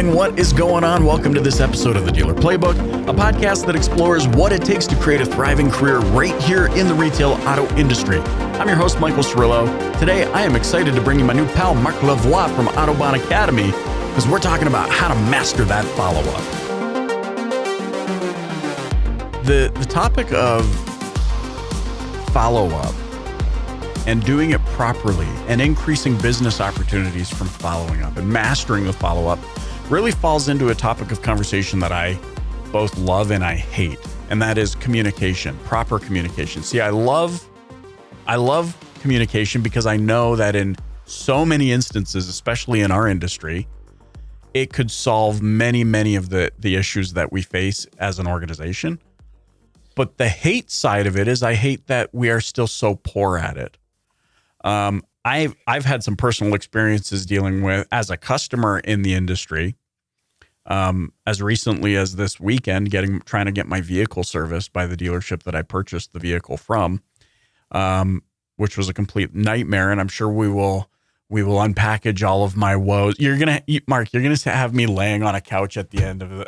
gang, what is going on? Welcome to this episode of The Dealer Playbook, a podcast that explores what it takes to create a thriving career right here in the retail auto industry. I'm your host, Michael Cirillo. Today, I am excited to bring you my new pal, Marc Lavoie from Autobahn Academy, because we're talking about how to master that follow-up. The topic of follow-up and doing it properly and increasing business opportunities from following up and mastering the follow-up really falls into a topic of conversation that I both love and I hate, and that is communication, proper communication. See, I love communication because I know that in so many instances, especially in our industry, it could solve many of the issues that we face as an organization. But the hate side of it is I hate that we are still so poor at it. I've had some personal experiences dealing with as a customer in the industry, as recently as this weekend, trying to get my vehicle serviced by the dealership that I purchased the vehicle from, which was a complete nightmare. And I'm sure we will unpackage all of my woes. Mark, you're gonna have me laying on a couch at the end of it.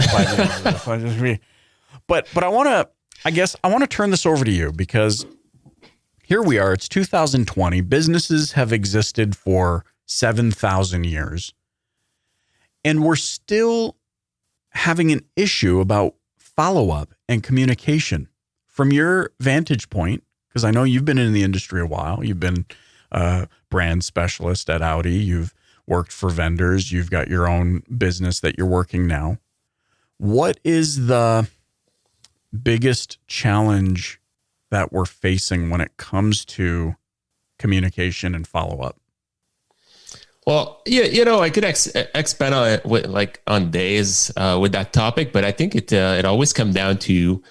But I want to turn this over to you because here we are. It's 2020. Businesses have existed for 7,000 years. And we're still having an issue about follow-up and communication. From your vantage point, because I know you've been in the industry a while. You've been a brand specialist at Audi. You've worked for vendors. You've got your own business that you're working now. What is the biggest challenge that we're facing when it comes to communication and follow-up? Well, I could expand on it on days with that topic, but I think it always comes down to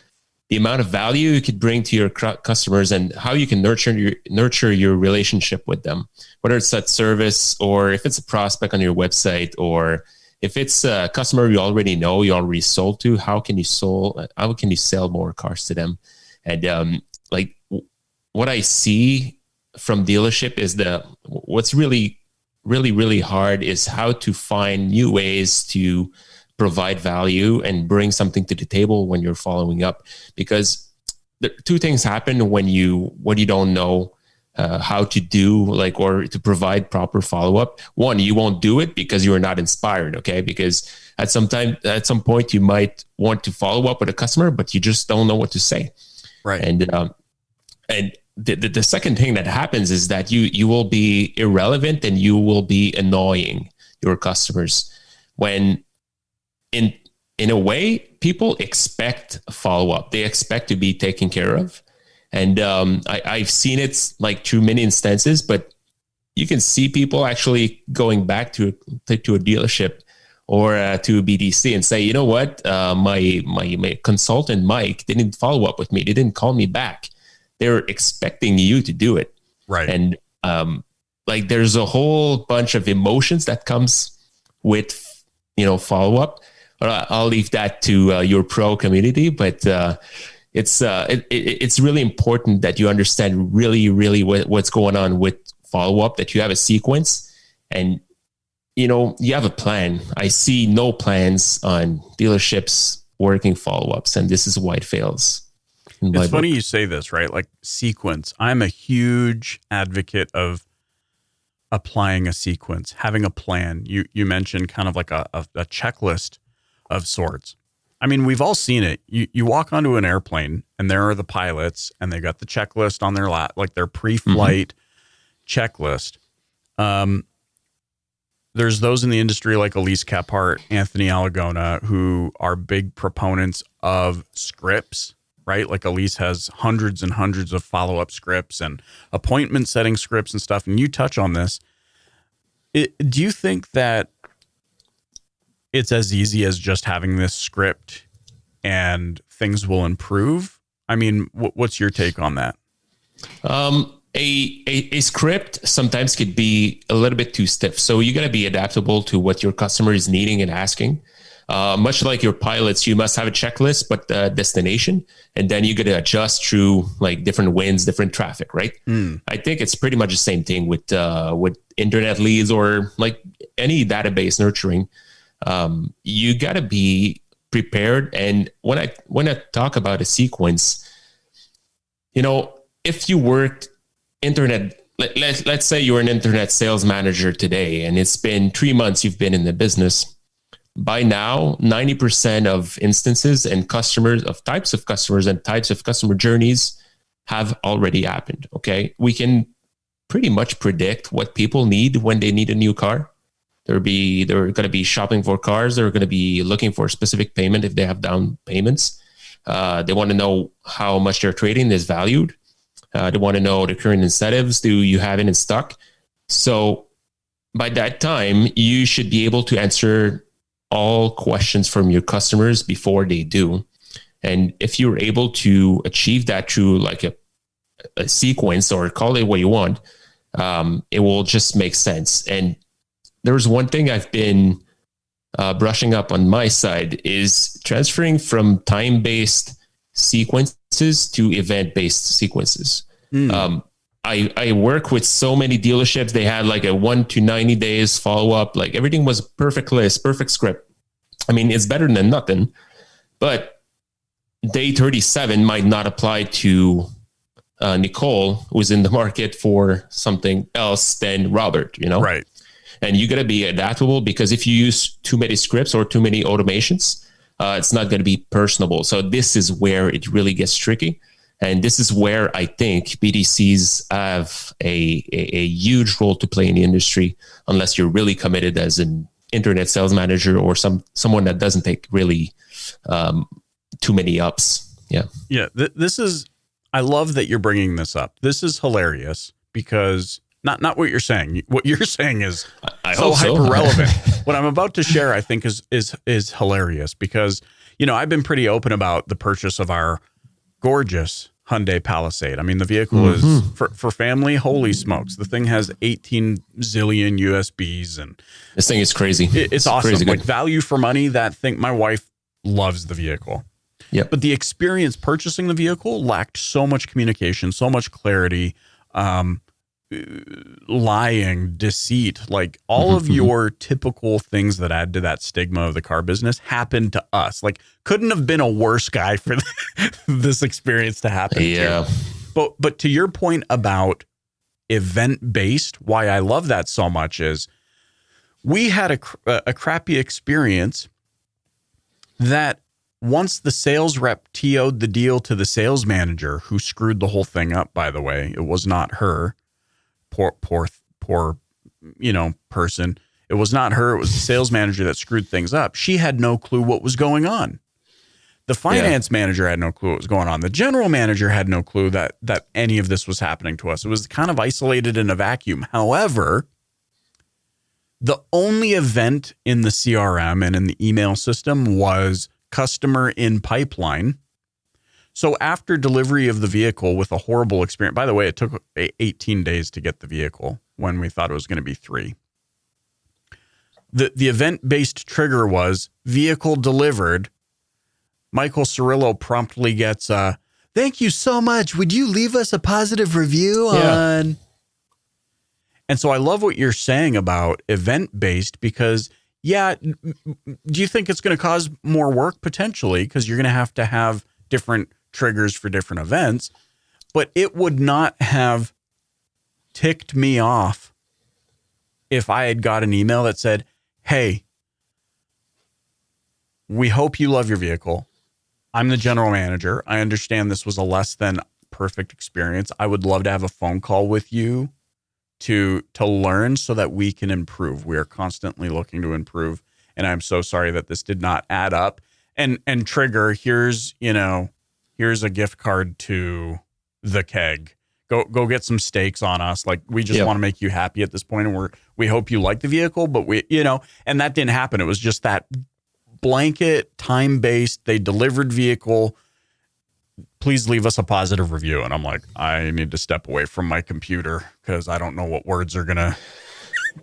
the amount of value you could bring to your customers and how you can nurture your relationship with them, whether it's that service or if it's a prospect on your website or if it's a customer you already know, you already sold to. How can you sell more cars to them? And what I see from dealership is what's really hard is how to find new ways to provide value and bring something to the table when you're following up. Because two things happen when you don't know how to do or to provide proper follow-up. One, you won't do it because you are not inspired, okay? Because at some point you might want to follow up with a customer, but you just don't know what to say. Right. And the second thing that happens is that you will be irrelevant and you will be annoying your customers when in a way people expect follow-up. They expect to be taken care of. And I've seen it through many instances, but you can see people actually going back to a dealership or to a BDC and say, you know what, my consultant, Mike, didn't follow up with me. They didn't call me back. They're expecting you to do it. Right. And there's a whole bunch of emotions that comes with, follow-up. I'll leave that to your pro community, but it's really important that you understand really what's going on with follow-up, that you have a sequence and, you have a plan. I see no plans on dealerships working follow-ups, and this is why it fails. It's funny you say this, right? Like sequence. I'm a huge advocate of applying a sequence, having a plan. You mentioned kind of like a checklist of sorts. I mean, we've all seen it. You walk onto an airplane and there are the pilots and they got the checklist on their lap, like their pre-flight checklist. There's those in the industry like Elise Caphart, Anthony Alagona, who are big proponents of scripts, right? Like Elise has hundreds and hundreds of follow-up scripts and appointment setting scripts and stuff. And you touch on this. Do you think that it's as easy as just having this script and things will improve? I mean, what's your take on that? A script sometimes could be a little bit too stiff. So you got to be adaptable to what your customer is needing and asking. Much like your pilots, you must have a checklist, but destination, and then you got to adjust through different winds, different traffic, right? I think it's pretty much the same thing with internet leads or any database nurturing. You got to be prepared. And when I talk about a sequence, if you work internet, let's say you're an internet sales manager today, and it's been 3 months you've been in the business. By now, 90% of instances and customers of types of customers and types of customer journeys have already happened. Okay. We can pretty much predict what people need when they need a new car. They're going to be shopping for cars. They're going to be looking for a specific payment if they have down payments. They want to know how much their trading is valued. They want to know the current incentives. Do you have it in stock? So by that time, you should be able to answer all questions from your customers before they do. And if you're able to achieve that through like a sequence, or call it what you want, it will just make sense. And there's one thing I've been brushing up on my side is transferring from time-based sequences to event-based sequences. I work with so many dealerships. They had like a 1 to 90 days follow-up. Like everything was perfect list, perfect script. I mean, it's better than nothing, but day 37 might not apply to Nicole, who's in the market for something else than Robert, Right. And you got to be adaptable, because if you use too many scripts or too many automations, it's not going to be personable. So this is where it really gets tricky. And this is where I think BDCs have a huge role to play in the industry, unless you're really committed as an internet sales manager or someone that doesn't take really too many ups. Yeah. Yeah. I love that you're bringing this up. This is hilarious, because not what you're saying. What you're saying is so hyper relevant. What I'm about to share, I think, is hilarious, because, I've been pretty open about the purchase of our gorgeous Hyundai Palisade. I mean, the vehicle is for family. Holy smokes. The thing has 18 zillion USBs, and this thing is crazy. It's awesome. Crazy like value for money. That thing, my wife loves the vehicle. Yeah. But the experience purchasing the vehicle lacked so much communication, so much clarity, lying, deceit, like all of your typical things that add to that stigma of the car business happened to us. Like, couldn't have been a worse guy for this experience to happen. Yeah. To. But to your point about event-based, why I love that so much is we had a crappy experience that once the sales rep TO'd the deal to the sales manager, who screwed the whole thing up, by the way, it was not her. Poor, person. It was not her. It was the sales manager that screwed things up. She had no clue what was going on. The finance manager had no clue what was going on. The general manager had no clue that any of this was happening to us. It was kind of isolated in a vacuum. However, the only event in the CRM and in the email system was customer in pipeline. So after delivery of the vehicle with a horrible experience, by the way, it took 18 days to get the vehicle when we thought it was going to be 3. The event-based trigger was vehicle delivered. Michael Cirillo promptly gets thank you so much. Would you leave us a positive review on? And so I love what you're saying about event-based, because do you think it's going to cause more work? Potentially, because you're going to have different triggers for different events, but it would not have ticked me off if I had got an email that said, hey, we hope you love your vehicle. I'm the general manager. I understand this was a less than perfect experience. I would love to have a phone call with you to learn so that we can improve. We are constantly looking to improve. And I'm so sorry that this did not add up. And trigger, here's a gift card to the keg. Go get some steaks on us. Like, we just want to make you happy at this point, and we hope you like the vehicle, but and that didn't happen. It was just that blanket time-based, they delivered vehicle. Please leave us a positive review. And I'm like, I need to step away from my computer because I don't know what words are going to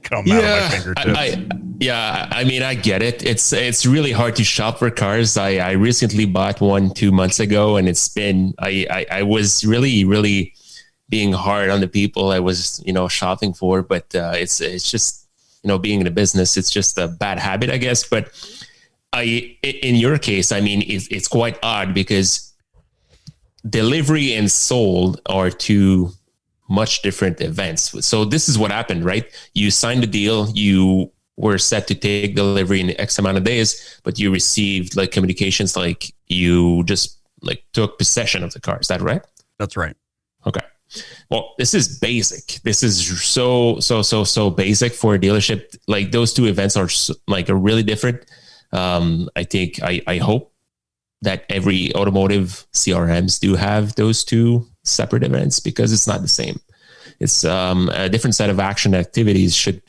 come out of my fingertips. I mean, I get it. It's really hard to shop for cars. I recently bought one 2 months ago, and it's been, I was really, really being hard on the people I was, shopping for, but it's just, being in a business. It's just a bad habit, I guess. But in your case, I mean, it's quite odd because delivery and sold are two much different events. So this is what happened, right? You signed a deal, you were set to take delivery in X amount of days, but you received like communications like you just like took possession of the car. Is that right? That's right. Okay. Well, this is basic. This is so basic for a dealership. Like those two events are are really different. I think I hope that every automotive CRMs do have those two separate events because it's not the same. It's a different set of action activities should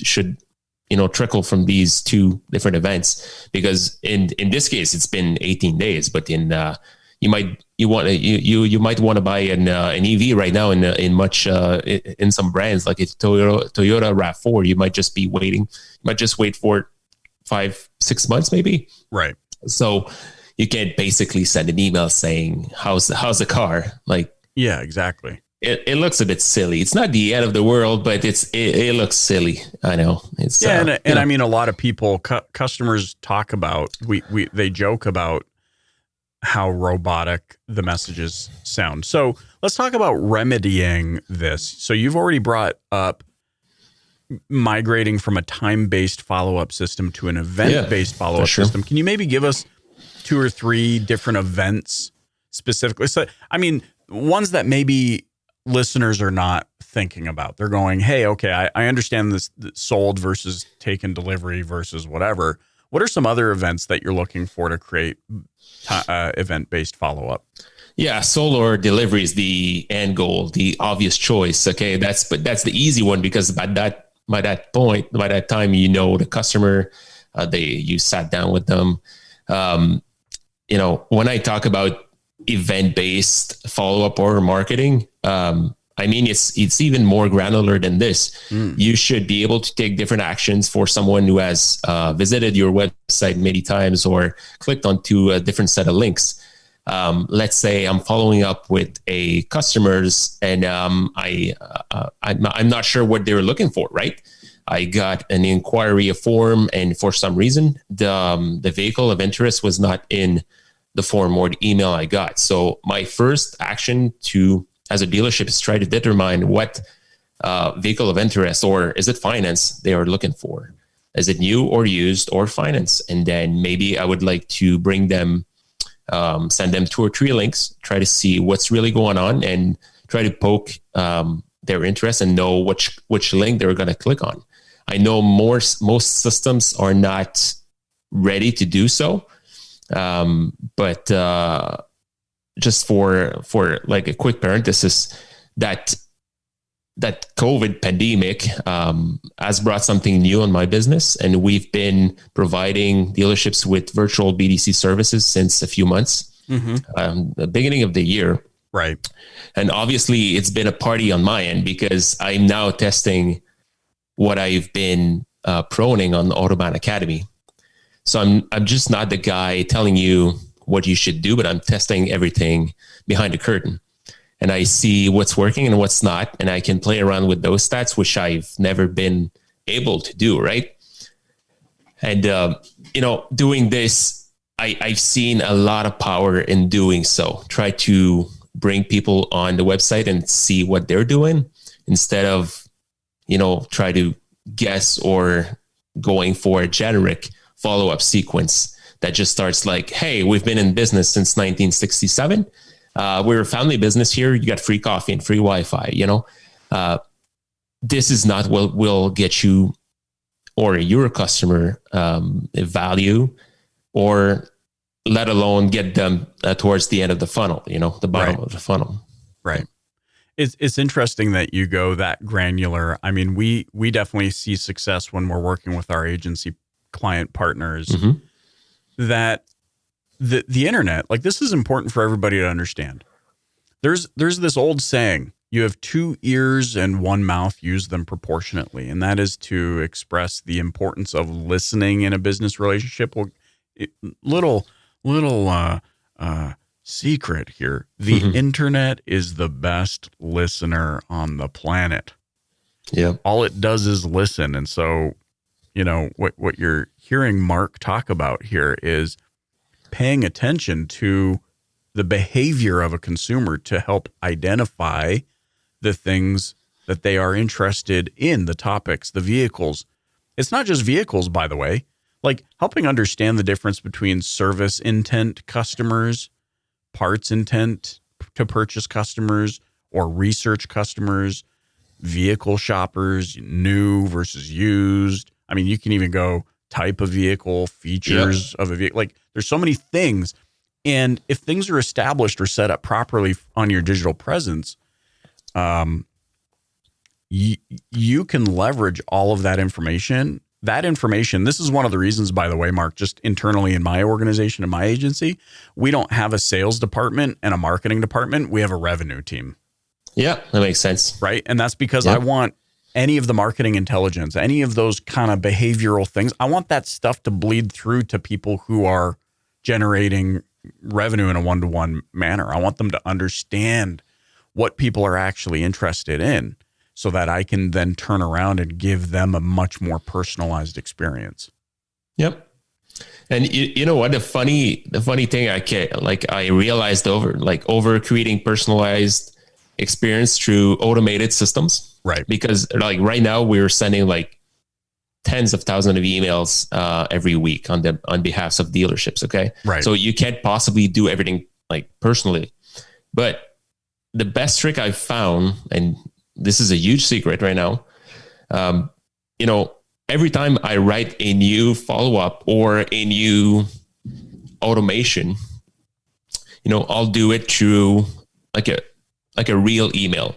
trickle from these two different events, because in this case it's been 18 days, but you might want to buy an EV right now in some brands like it's Toyota RAV4. You might just be waiting. You might just wait for 5-6 months maybe. Right. So you can't basically send an email saying how's the car. Like, yeah, exactly. It looks a bit silly. It's not the end of the world, but it looks silly. I know. It's and I mean, a lot of people, customers talk about, they joke about how robotic the messages sound. So let's talk about remedying this. So you've already brought up migrating from a time-based follow-up system to an event-based follow-up system. Can you maybe give us 2 or 3 different events specifically? So, I mean, ones that maybe listeners are not thinking about. They're going, hey, okay, I understand this sold versus taken delivery versus whatever. What are some other events that you're looking for to create event-based follow-up? Yeah, sold or delivery is the end goal, the obvious choice. Okay, that's the easy one because by that time, the customer, you sat down with them. When I talk about event-based follow-up or marketing, I mean, it's even more granular than this. You should be able to take different actions for someone who has visited your website many times or clicked onto a different set of links. Let's say I'm following up with a customers and I'm not sure what they're looking for, right? I got an inquiry form, and for some reason, the vehicle of interest was not in the form or the email I got. So my first action as a dealership is try to determine what vehicle of interest, or is it finance, they are looking for. Is it new or used or finance? And then maybe I would like to bring them, send them 2 or 3 links, try to see what's really going on and try to poke their interest and know which link they're going to click on. I know most systems are not ready to do so. But just for like a quick parenthesis, that COVID pandemic has brought something new in my business, and we've been providing dealerships with virtual BDC services since a few months, the beginning of the year. Right. And obviously it's been a party on my end because I'm now testing what I've been proning on the Autobahn Academy. So I'm just not the guy telling you what you should do, but I'm testing everything behind the curtain. And I see what's working and what's not. And I can play around with those stats, which I've never been able to do, right? And, doing this, I've seen a lot of power in doing so. Try to bring people on the website and see what they're doing instead of, try to guess or going for a generic follow-up sequence that just starts like, hey, we've been in business since 1967. We're a family business here. You got free coffee and free Wi-Fi, this is not what will get you or your customer value, or let alone get them towards the end of the funnel, the bottom of the funnel. Right. It's interesting that you go that granular. I mean, we definitely see success when we're working with our agency client partners, that the internet, like, this is important for everybody to understand. There's this old saying, you have 2 ears and 1 mouth, use them proportionately. And that is to express the importance of listening in a business relationship. Well, little secret here. The internet is the best listener on the planet. Yeah. All it does is listen. And so, what you're hearing Marc talk about here is paying attention to the behavior of a consumer to help identify the things that they are interested in, the topics, the vehicles. It's not just vehicles, by the way, like helping understand the difference between service intent customers, parts intent to purchase customers, or research customers, vehicle shoppers, new versus used. I mean, you can even go type of vehicle, features of a vehicle. Like there's so many things. And if things are established or set up properly on your digital presence, you can leverage all of that information. This is one of the reasons, by the way, Marc, just internally in my organization, in my agency, we don't have a sales department and a marketing department. We have a revenue team. Yeah, that makes sense. Right. And that's because I want any of the marketing intelligence, any of those kind of behavioral things, I want that stuff to bleed through to people who are generating revenue in a one-to-one manner. I want them to understand what people are actually interested in so that I can then turn around and give them a much more personalized experience. Yep. And you know what, the funny thing I realized over creating personalized experience through automated systems. Right. Because like right now we're sending like tens of thousands of emails every week on behalf of dealerships. Okay. Right. So you can't possibly do everything like personally, but the best trick I've found, and this is a huge secret right now, every time I write a new follow-up or a new automation, I'll do it through like a real email.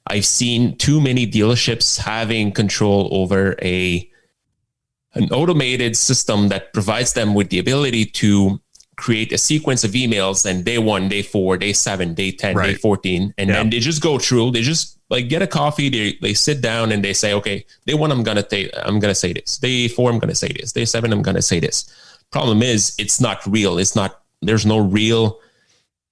I've seen too many dealerships having control over an automated system that provides them with the ability to create a sequence of emails, and day 1, day 4, day 7, day 10, day 14. And then they just go through, they just like get a coffee. They sit down and they say, okay, day 1, I'm going to say this. Day 4, I'm going to say this. Day 7, I'm going to say this. Problem is it's not real. There's no real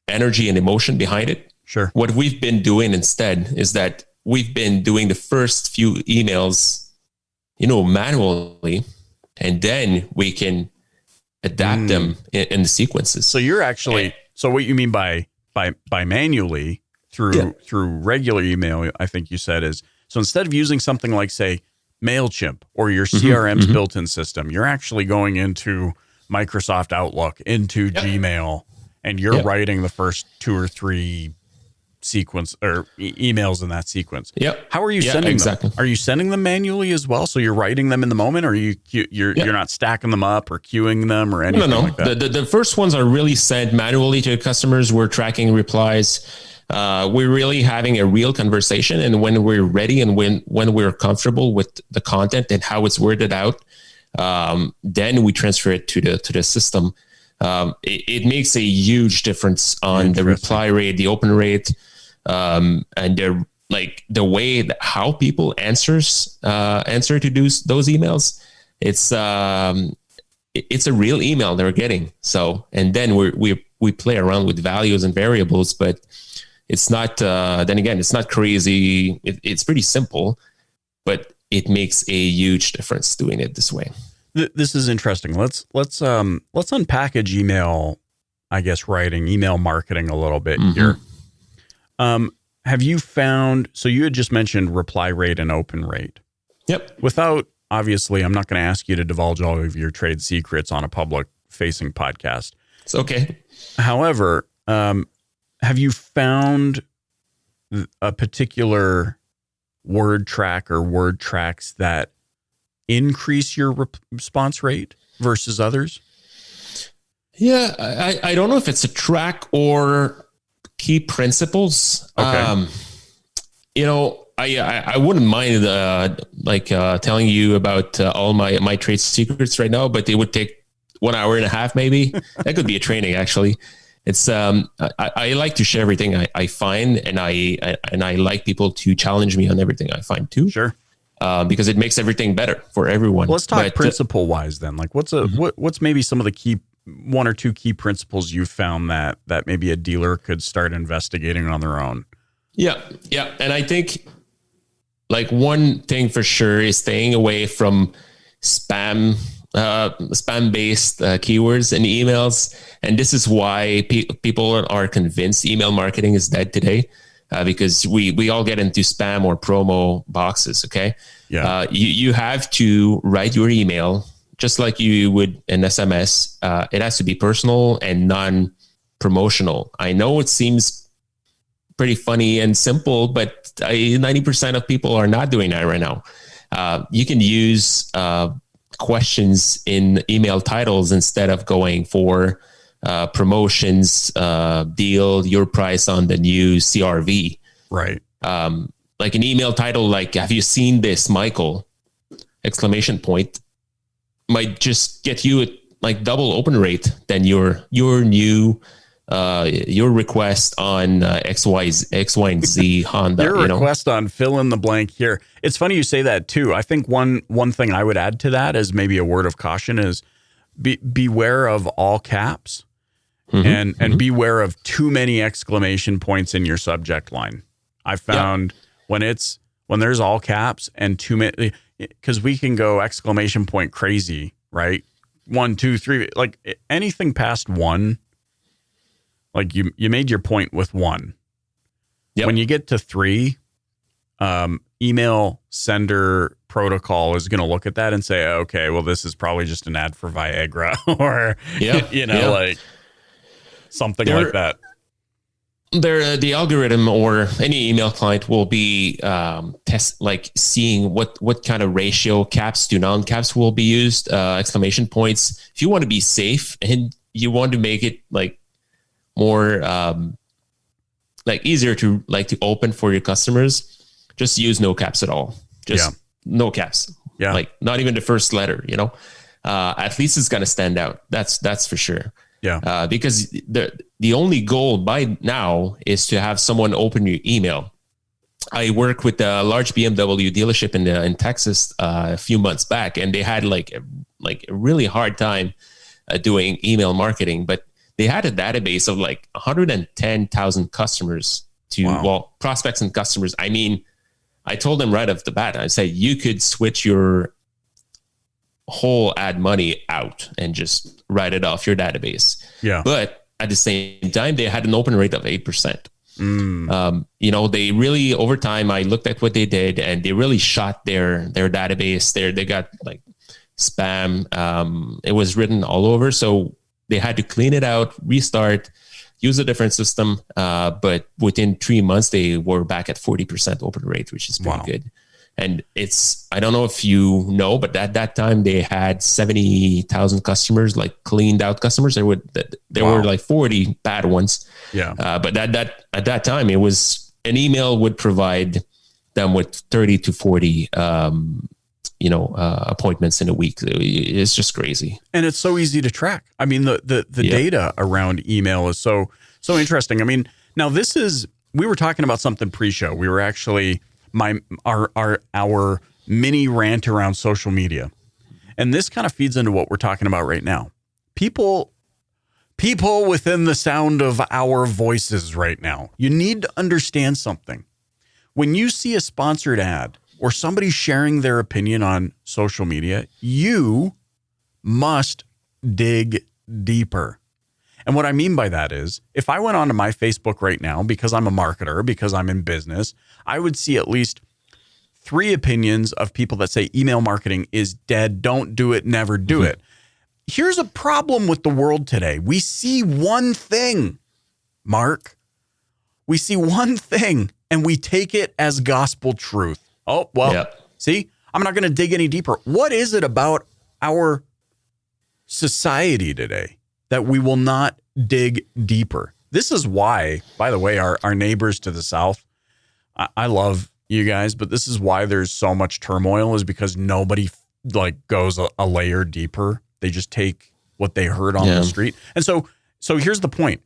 energy and emotion behind it. Sure. What we've been doing instead is that we've been doing the first few emails, manually, and then we can adapt them in the sequences. So you're actually, so what you mean by manually through regular email, I think you said is, so instead of using something like, say, MailChimp or your CRM's built-in system, you're actually going into Microsoft Outlook, into Gmail, and you're writing the first 2 or 3 sequence or emails in that sequence. Yep. How are you sending them? Are you sending them manually as well? So you're writing them in the moment, or you're not stacking them up or queuing them or anything like that? The first ones are really sent manually to customers. We're tracking replies. We're really having a real conversation. And when we're ready and when we're comfortable with the content and how it's worded out, then we transfer it to the system. It makes a huge difference on the reply rate, the open rate, and the way that how people answer to those emails. It's a real email they're getting. So, and then we play around with values and variables, but it's not. Then again, it's not crazy. It's pretty simple, but it makes a huge difference doing it this way. This is interesting. Let's unpackage email, I guess, writing, email marketing a little bit here. Have you found, so you had just mentioned reply rate and open rate. Yep. Without, obviously, I'm not going to ask you to divulge all of your trade secrets on a public facing podcast. It's okay. However, have you found a particular word track or word tracks that increase your response rate versus others? Yeah, I don't know if it's a track or key principles. Okay. I wouldn't mind telling you about all my trade secrets right now, but it would take 1 hour and a half maybe. That could be a training actually. It's I like to share everything I find, and I like people to challenge me on everything I find too. Sure. Because it makes everything better for everyone. Well, let's talk principle wise then. Like what's maybe some of the key 1 or 2 key principles you found that maybe a dealer could start investigating on their own? Yeah. And I think like one thing for sure is staying away from spam based keywords in emails. And this is why people are convinced email marketing is dead today, because we all get into spam or promo boxes. Okay. Yeah. You have to write your email just like you would an SMS. It has to be personal and non-promotional. I know it seems pretty funny and simple, but 90% of people are not doing that right now. You can use questions in email titles instead of going for promotions, deal, your price on the new CRV. Right. Like an email title, like, have you seen this, Michael? Exclamation point, might just get you like double open rate than your new your request on X, Y, and Z Honda. Your request on fill in the blank here. It's funny you say that too. I think one thing I would add to that is maybe a word of caution is beware of all caps and beware of too many exclamation points in your subject line. I found when there's all caps and too many, because we can go exclamation point crazy, right? 1, 2, 3, like anything past 1. Like you made your point with 1. Yep. When you get to 3, email sender protocol is going to look at that and say, okay, well, this is probably just an ad for Viagra or, like something like that. The algorithm or any email client will be seeing what kind of ratio caps to non-caps will be used, exclamation points. If you want to be safe and you want to make it like more easier to open for your customers, just use no caps at all. No caps. Yeah. Like not even the first letter, at least it's going to stand out. That's for sure. Yeah. Because the only goal by now is to have someone open your email. I work with a large BMW dealership in Texas a few months back, and they had like a really hard time doing email marketing, but they had a database of like 110,000 customers prospects and customers. I mean, I told them right off the bat, I said, you could switch your whole ad money out and just write it off your database. Yeah. But at the same time, they had an open rate of 8%. They really, over time, I looked at what they did and they really shot their database there. They got like spam. It was written all over. So they had to clean it out, restart, use a different system. But within 3 months, they were back at 40% open rate, which is pretty good. And I don't know if you know, but at that time they had 70,000 customers, like cleaned out customers. There were like 40 bad ones. Yeah. But at that time, it was an email would provide them with 30 to 40, appointments in a week. It's just crazy. And it's so easy to track. I mean, the data around email is so interesting. I mean, now we were talking about something pre-show. We were actually our mini rant around social media. And this kind of feeds into what we're talking about right now. People within the sound of our voices right now, you need to understand something. When you see a sponsored ad or somebody sharing their opinion on social media, you must dig deeper. And what I mean by that is, if I went onto my Facebook right now, because I'm a marketer, because I'm in business, I would see at least 3 opinions of people that say email marketing is dead. Don't do it. Never do it. Here's a problem with the world today. We see one thing, Mark. We see one thing and we take it as gospel truth. Oh, well, See, I'm not going to dig any deeper. What is it about our society today that we will not dig deeper? This is why, by the way, our neighbors to the south, I love you guys, but this is why there's so much turmoil, is because nobody goes a layer deeper. They just take what they heard on the street. And so here's the point.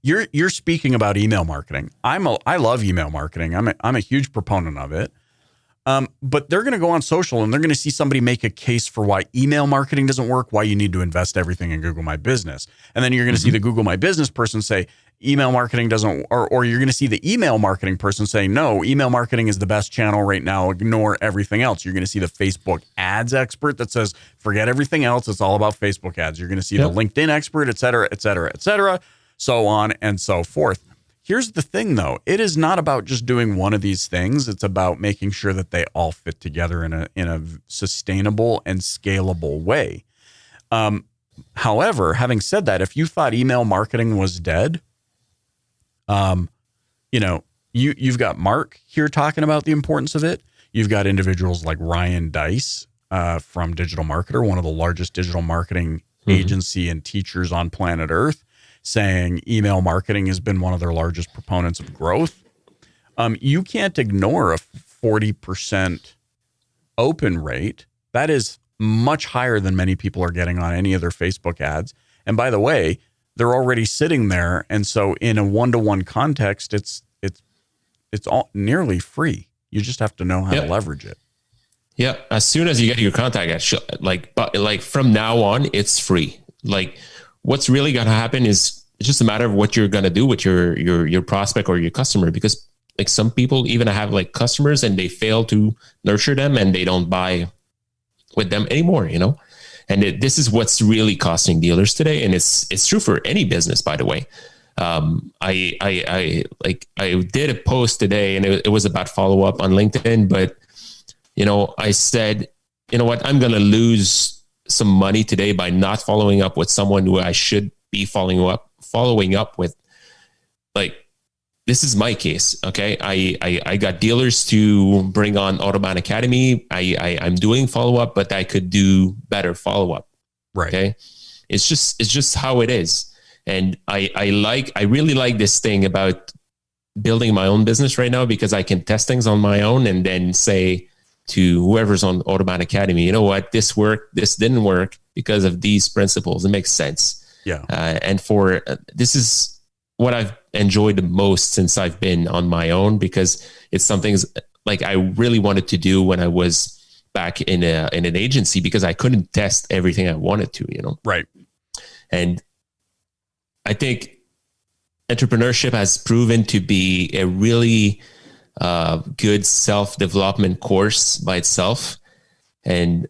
You're speaking about email marketing. I love email marketing. I'm a huge proponent of it. But they're going to go on social and they're going to see somebody make a case for why email marketing doesn't work, why you need to invest everything in Google My Business. And then you're going to see the Google My Business person say, email marketing doesn't, or you're going to see the email marketing person say, no, email marketing is the best channel right now. Ignore everything else. You're going to see the Facebook ads expert that says, forget everything else. It's all about Facebook ads. You're going to see the LinkedIn expert, et cetera, et cetera, et cetera, so on and so forth. Here's the thing, though. It is not about just doing one of these things. It's about making sure that they all fit together in a sustainable and scalable way. However, having said that, if you thought email marketing was dead, you've got Mark here talking about the importance of it. You've got individuals like Ryan Dice from Digital Marketer, one of the largest digital marketing agency and teachers on planet Earth, saying email marketing has been one of their largest proponents of growth. You can't ignore a 40% open rate. That is much higher than many people are getting on any of their Facebook ads. And by the way, they're already sitting there. And so in a one-to-one context, it's all nearly free. You just have to know how to leverage it. Yeah. As soon as you get your contact, like from now on, it's free. Like what's really going to happen is it's just a matter of what you're going to do with your prospect or your customer, because like some people even have like customers and they fail to nurture them and they don't buy with them anymore, and this is what's really costing dealers today. And it's true for any business, by the way. I did a post today and it was about follow up on LinkedIn, but I said, you know what, I'm going to lose some money today by not following up with someone who I should be following up with. Like, this is my case. Okay. I got dealers to bring on Autobahn Academy. I'm doing follow-up, but I could do better follow-up. Right. Okay. It's just how it is. And I really like this thing about building my own business right now, because I can test things on my own and then say to whoever's on Autobahn Academy, you know what, this worked, this didn't work because of these principles. It makes sense. Yeah. And this is what I've enjoyed the most since I've been on my own, because it's something like I really wanted to do when I was back in an agency, because I couldn't test everything I wanted to, Right. And I think entrepreneurship has proven to be a really good self-development course by itself. And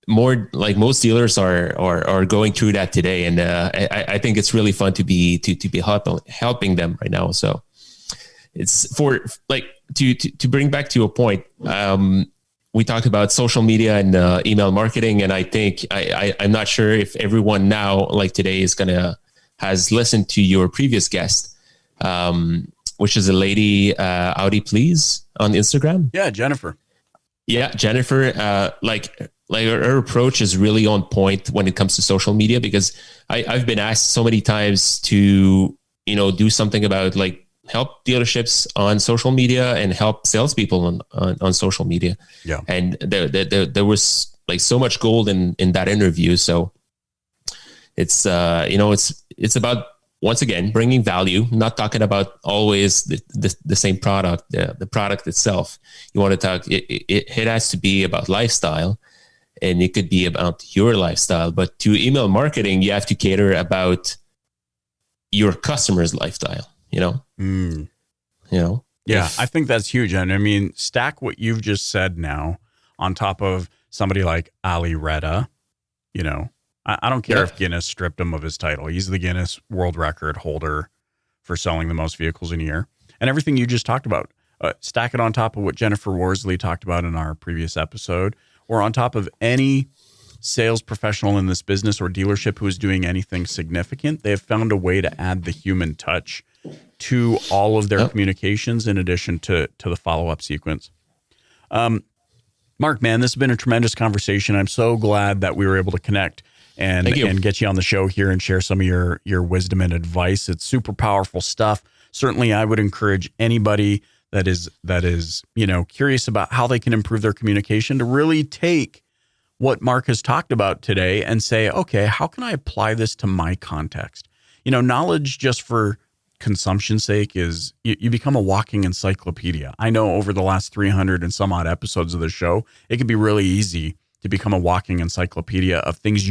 more like most dealers are going through that today. And I think it's really fun to be helping them right now. So it's for like, to bring back to a point, we talked about social media and email marketing. And I think I'm not sure if everyone now like today has listened to your previous guest, which is a lady, Audi Please on Instagram. Yeah. Jennifer. Yeah. Jennifer, like her approach is really on point when it comes to social media, because I've been asked so many times to, do something about like help dealerships on social media and help salespeople on social media. Yeah. And there was like so much gold in that interview. So it's, it's about, once again, bringing value, not talking about always the same product, the product itself. You want to talk, it has to be about lifestyle. And it could be about your lifestyle, but to email marketing, you have to cater about your customer's lifestyle, Yeah, I think that's huge. And I mean, stack what you've just said now on top of somebody like Ali Reda. I don't care if Guinness stripped him of his title. He's the Guinness World Record holder for selling the most vehicles in a year. And everything you just talked about, stack it on top of what Jennifer Worsley talked about in our previous episode, or on top of any sales professional in this business or dealership who is doing anything significant. They have found a way to add the human touch to all of their communications in addition to the follow-up sequence. Mark, man, this has been a tremendous conversation. I'm so glad that we were able to connect and get you on the show here and share some of your wisdom and advice. It's super powerful stuff. Certainly, I would encourage anybody that is curious about how they can improve their communication to really take what Mark has talked about today and say, okay, how can I apply this to my context? Knowledge just for consumption's sake is you become a walking encyclopedia. I know over the last 300 and some odd episodes of the show, it can be really easy to become a walking encyclopedia of things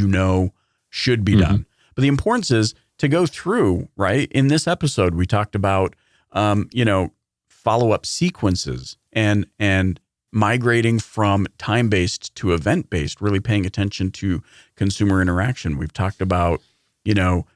should be done. But the importance is to go through, right? In this episode, we talked about, follow-up sequences and migrating from time-based to event-based, really paying attention to consumer interaction. We've talked about,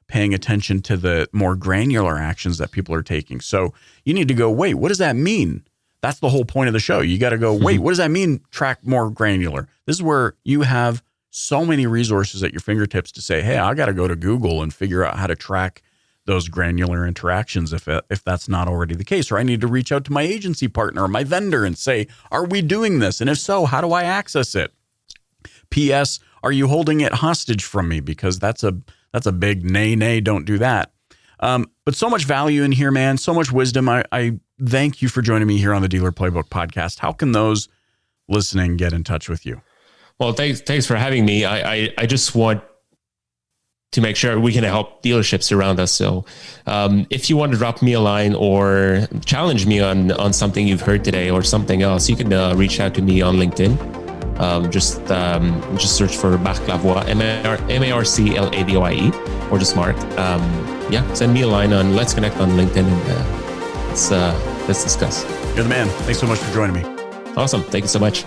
paying attention to the more granular actions that people are taking. So you need to go, wait, what does that mean? That's the whole point of the show. You got to go, wait, what does that mean? Track more granular. This is where you have so many resources at your fingertips to say, hey, I got to go to Google and figure out how to track those granular interactions if that's not already the case. Or I need to reach out to my agency partner or my vendor and say, are we doing this? And if so, how do I access it? P.S. Are you holding it hostage from me? Because that's a big nay, don't do that. But so much value in here, man. So much wisdom. I thank you for joining me here on the Dealer Playbook podcast. How can those listening get in touch with you? Well, thanks for having me. I just want to make sure we can help dealerships around us. So if you want to drop me a line or challenge me on something you've heard today or something else, you can reach out to me on LinkedIn. Just search for Marc Lavoie, MARCLAVOIE, or just Marc. Send me a line on Let's Connect on LinkedIn and let's discuss. You're the man. Thanks so much for joining me. Awesome. Thank you so much.